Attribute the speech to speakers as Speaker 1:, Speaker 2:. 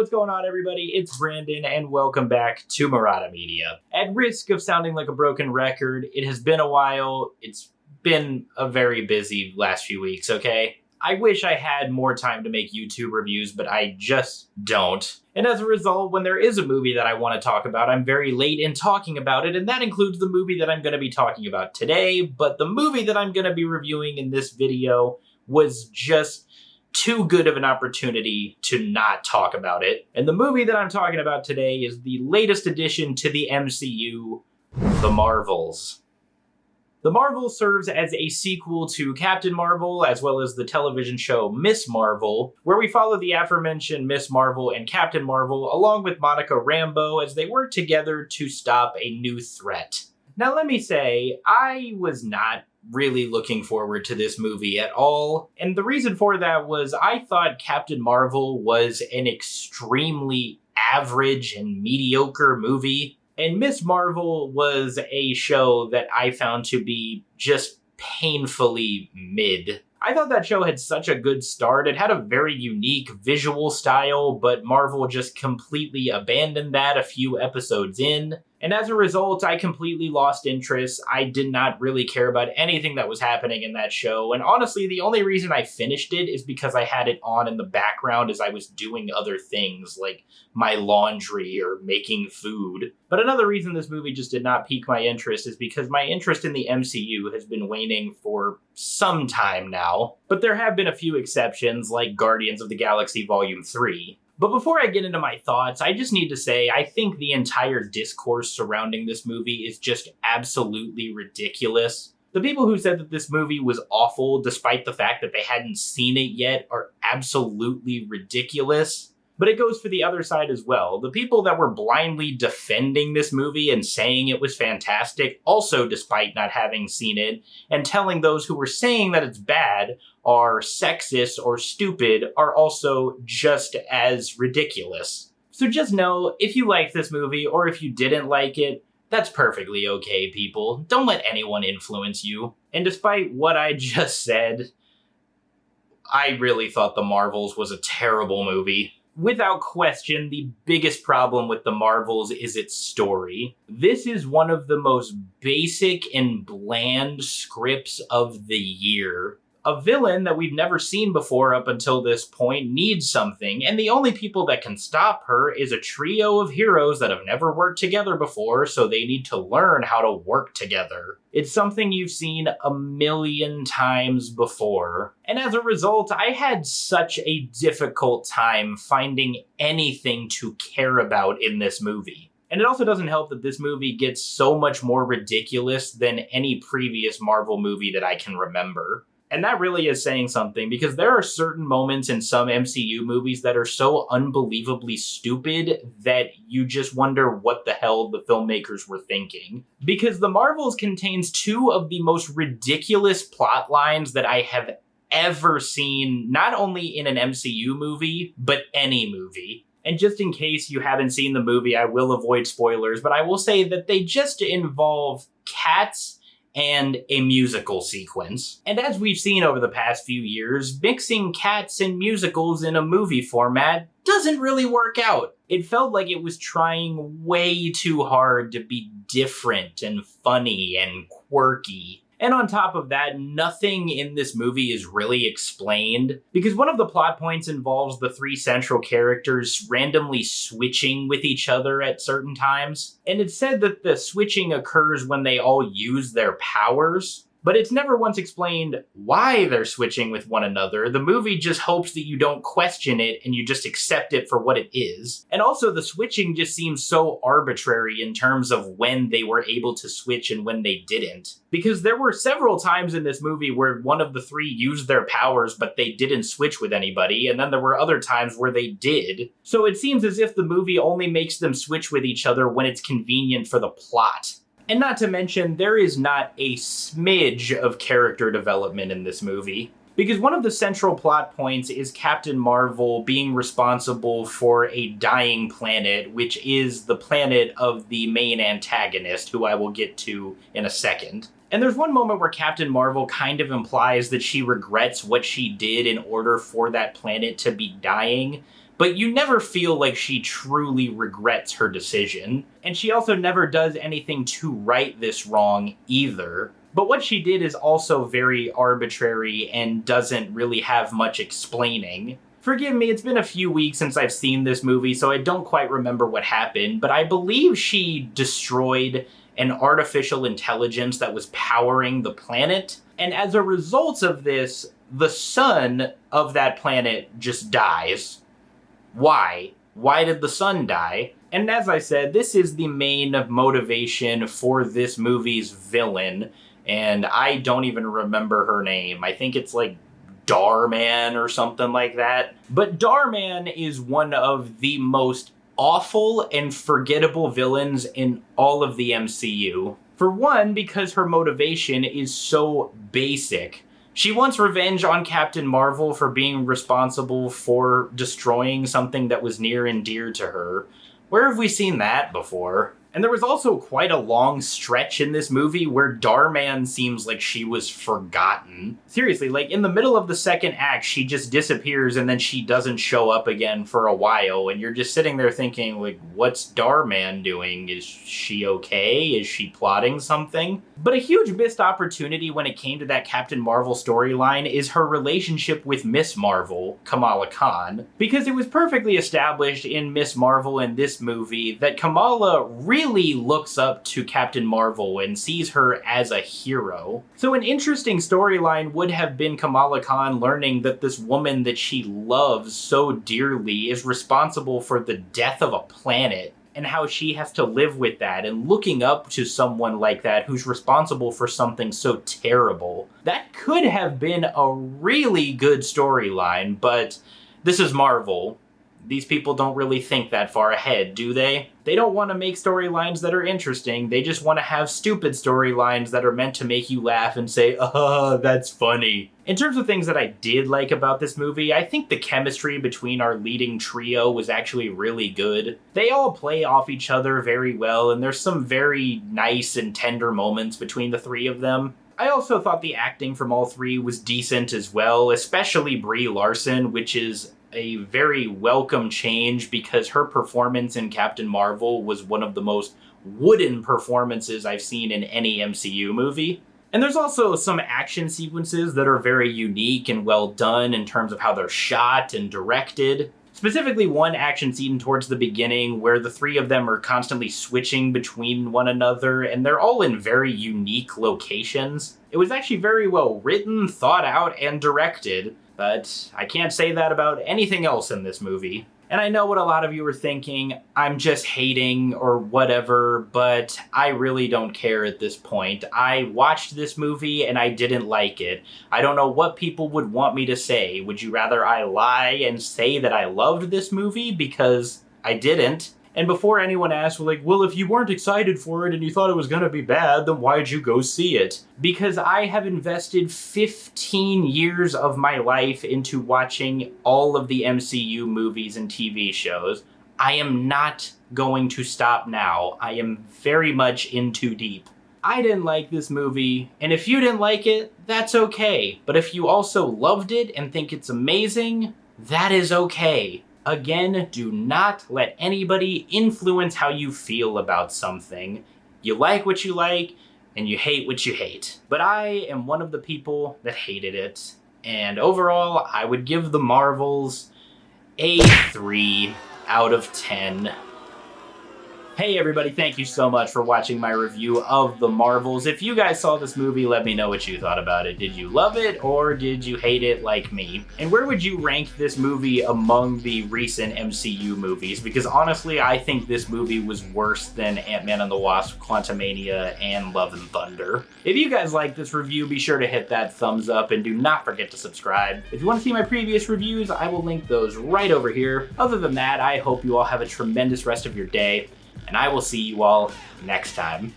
Speaker 1: what's going on, everybody? It's Brandon, and welcome back to Marotta Media. At risk of sounding like a broken record, it has been a while. It's been a very busy last few weeks, okay? I wish I had more time to make YouTube reviews, but I just don't. And as a result, when there is a movie that I want to talk about, I'm very late in talking about it, and that includes the movie that I'm going to be talking about today. But the movie that I'm going to be reviewing in this video was just too good of an opportunity to not talk about it. And the movie that I'm talking about today is the latest addition to the MCU, The Marvels. The Marvels serves as a sequel to Captain Marvel, as well as the television show Miss Marvel, where we follow the aforementioned Miss Marvel and Captain Marvel, along with Monica Rambeau, as they work together to stop a new threat. Now let me say, I was not really looking forward to this movie at all, and the reason for that was I thought Captain Marvel was an extremely average and mediocre movie, and Miss Marvel was a show that I found to be just painfully mid. I thought that show had such a good start. It had a very unique visual style, but Marvel just completely abandoned that a few episodes in. And as a result, I completely lost interest. I did not really care about anything that was happening in that show. And honestly, the only reason I finished it is because I had it on in the background as I was doing other things like my laundry or making food. But another reason this movie just did not pique my interest is because my interest in the MCU has been waning for some time now. But there have been a few exceptions, like Guardians of the Galaxy Volume 3. But before I get into my thoughts, I just need to say I think the entire discourse surrounding this movie is just absolutely ridiculous. The people who said that this movie was awful despite the fact that they hadn't seen it yet are absolutely ridiculous. But it goes for the other side as well. The people that were blindly defending this movie and saying it was fantastic, also despite not having seen it, and telling those who were saying that it's bad are sexist or stupid, are also just as ridiculous. So just know, if you liked this movie or if you didn't like it, that's perfectly okay, people. Don't let anyone influence you. And despite what I just said, I really thought The Marvels was a terrible movie. Without question, the biggest problem with The Marvels is its story. This is one of the most basic and bland scripts of the year. A villain that we've never seen before up until this point needs something, and the only people that can stop her is a trio of heroes that have never worked together before, so they need to learn how to work together. It's something you've seen a million times before. And as a result, I had such a difficult time finding anything to care about in this movie. And it also doesn't help that this movie gets so much more ridiculous than any previous Marvel movie that I can remember. And that really is saying something, because there are certain moments in some MCU movies that are so unbelievably stupid that you just wonder what the hell the filmmakers were thinking. Because The Marvels contains two of the most ridiculous plot lines that I have ever seen, not only in an MCU movie, but any movie. And just in case you haven't seen the movie, I will avoid spoilers, but I will say that they just involve cats and a musical sequence. And as we've seen over the past few years, mixing cats and musicals in a movie format doesn't really work out. It felt like it was trying way too hard to be different and funny and quirky. And on top of that, nothing in this movie is really explained, because one of the plot points involves the three central characters randomly switching with each other at certain times. And it's said that the switching occurs when they all use their powers, but it's never once explained why they're switching with one another. The movie just hopes that you don't question it and you just accept it for what it is. And also the switching just seems so arbitrary in terms of when they were able to switch and when they didn't. Because there were several times in this movie where one of the three used their powers but they didn't switch with anybody, and then there were other times where they did. So it seems as if the movie only makes them switch with each other when it's convenient for the plot. And not to mention, there is not a smidge of character development in this movie. Because one of the central plot points is Captain Marvel being responsible for a dying planet, which is the planet of the main antagonist, who I will get to in a second. And there's one moment where Captain Marvel kind of implies that she regrets what she did in order for that planet to be dying, but you never feel like she truly regrets her decision. And she also never does anything to right this wrong either. But what she did is also very arbitrary and doesn't really have much explaining. Forgive me, it's been a few weeks since I've seen this movie, so I don't quite remember what happened, but I believe she destroyed an artificial intelligence that was powering the planet, and as a result of this, the sun of that planet just dies. Why? Why did the sun die? And as I said, this is the main motivation for this movie's villain, and I don't even remember her name. I think it's like Darman or something like that. But Darman is one of the most awful and forgettable villains in all of the MCU. For one, because her motivation is so basic. She wants revenge on Captain Marvel for being responsible for destroying something that was near and dear to her. Where have we seen that before? And there was also quite a long stretch in this movie where Darman seems like she was forgotten. Seriously, like in the middle of the second act, she just disappears and then she doesn't show up again for a while. And you're just sitting there thinking, like, what's Darman doing? Is she okay? Is she plotting something? But a huge missed opportunity when it came to that Captain Marvel storyline is her relationship with Miss Marvel, Kamala Khan. Because it was perfectly established in Miss Marvel in this movie that Kamala really looks up to Captain Marvel and sees her as a hero. So an interesting storyline would have been Kamala Khan learning that this woman that she loves so dearly is responsible for the death of a planet, and how she has to live with that, and looking up to someone like that who's responsible for something so terrible. That could have been a really good storyline, but this is Marvel. These people don't really think that far ahead, do they? They don't want to make storylines that are interesting. They just want to have stupid storylines that are meant to make you laugh and say, that's funny. In terms of things that I did like about this movie, I think the chemistry between our leading trio was actually really good. They all play off each other very well, and there's some very nice and tender moments between the three of them. I also thought the acting from all three was decent as well, especially Brie Larson, which is a very welcome change because her performance in Captain Marvel was one of the most wooden performances I've seen in any MCU movie. And there's also some action sequences that are very unique and well done in terms of how they're shot and directed. Specifically one action scene towards the beginning where the three of them are constantly switching between one another, and they're all in very unique locations. It was actually very well written, thought out, and directed. But I can't say that about anything else in this movie. And I know what a lot of you are thinking, I'm just hating or whatever, but I really don't care at this point. I watched this movie and I didn't like it. I don't know what people would want me to say. Would you rather I lie and say that I loved this movie? Because I didn't. And before anyone asks, well, if you weren't excited for it and you thought it was gonna be bad, then why'd you go see it? Because I have invested 15 years of my life into watching all of the MCU movies and TV shows. I am not going to stop now. I am very much in too deep. I didn't like this movie, and if you didn't like it, that's okay. But if you also loved it and think it's amazing, that is okay. Again, do not let anybody influence how you feel about something. You like what you like, and you hate what you hate. But I am one of the people that hated it. And overall, I would give the Marvels a 3 out of 10. Hey everybody, thank you so much for watching my review of The Marvels. If you guys saw this movie, let me know what you thought about it. Did you love it or did you hate it like me? And where would you rank this movie among the recent MCU movies? Because honestly, I think this movie was worse than Ant-Man and the Wasp, Quantumania, and Love and Thunder. If you guys like this review, be sure to hit that thumbs up and do not forget to subscribe. If you want to see my previous reviews, I will link those right over here. Other than that, I hope you all have a tremendous rest of your day, and I will see you all next time.